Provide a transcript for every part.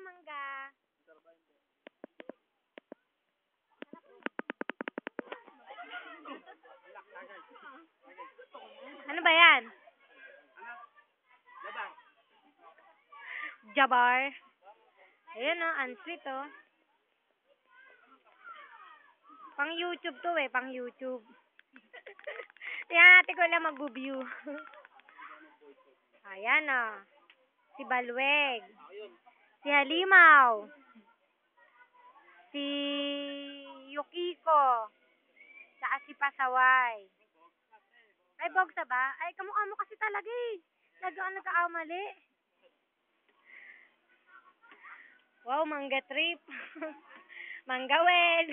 mangga. Ano ba yan? Jabar. Ayun oh, unsweet oh. Pang YouTube to eh, pang YouTube. Tingnan natin ko lang mag-view. Ayan oh. Si Balweg. Si Halimaw. Si Yukiko. Saka si Pasaway. Ay, Bogsa ba? Ay, kamukha mo kasi talaga eh. Nagkaamali. Wow, mangga trip. Manggawed.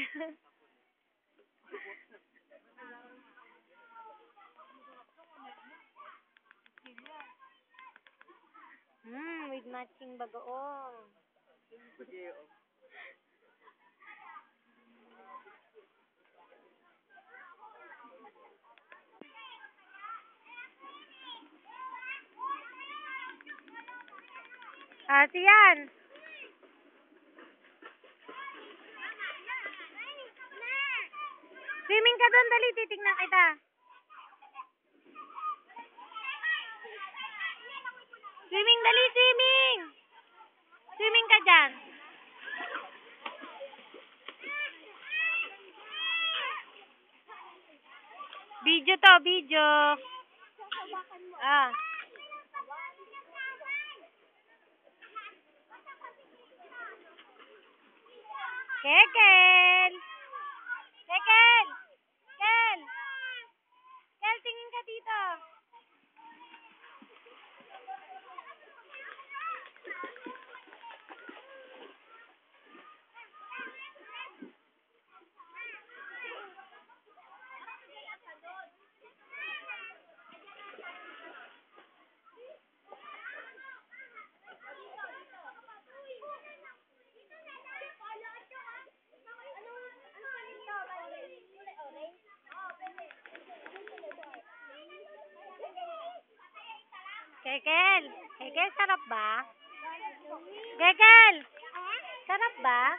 With matching bagoong. Yan. Swimming ka doon, dali, titignan kita. Swimming, dali, swimming! Swimming ka dyan. Video to, video. Ah. Kekel! Kekel! Kel! Kel, tingin ka dito. Kekel! Kekel, sarap ba? Kekel! Sarap ba?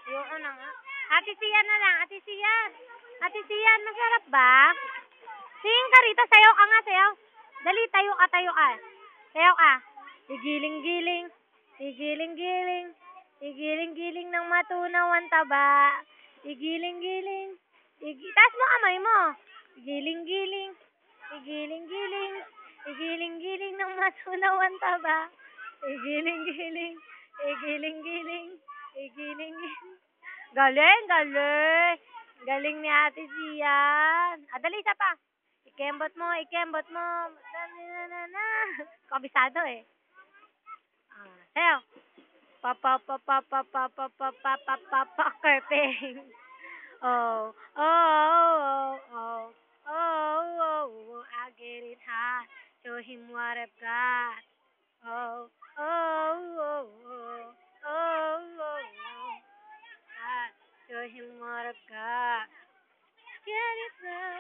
Yung na nga. Ate Sian na lang. Ate Sian. Ate Sian, masarap ba? Tingin ka rito. Sayaw ka nga, sayaw. Dali, tayo ka, tayo ka. Sayaw ka. Igiling-giling. Igiling-giling. Igiling-giling ng matunaw ang taba. Igiling-giling. Taas mo kamay mo. Igiling-giling. Igiling-giling. Igiling-giling ng matunaw ang taba. Igiling-giling. Igiling-giling. Igiling-giling. Galing, galing. Galing ni Ate Sian. Dali, isa pa. Ikembot mo, ikembot mo. Na. Kabisado eh. Sayo. Kerpeng. Oh. I get it hot. Show him what I've got. Oh. Show him what I've got. Get it now.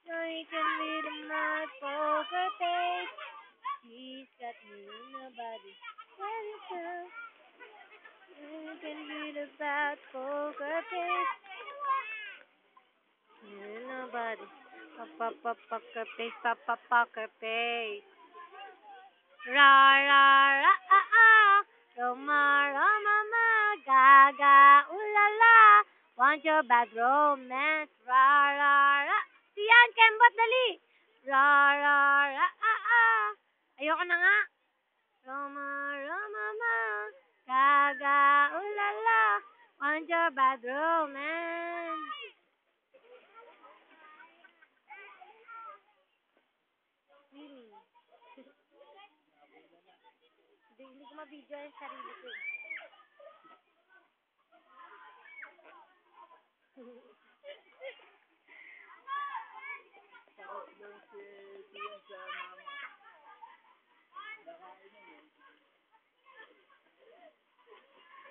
So he can read my poker face. He's got me in the body. Get it now. So he can read about poker face. In the body. Poker face. Poker face. Ra. Roma, gaga, ulala. Want your bad romance. Ra. Siyan, kembot, dali. Ra. Ayoko na nga. Roma, gaga, ulala. Want your bad romance. Hindi ko mabidyo yung sarili ko.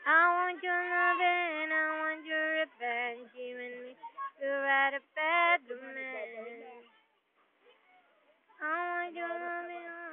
I want your loving, I want your revenge, even if you're at a bedroom end. I want your loving.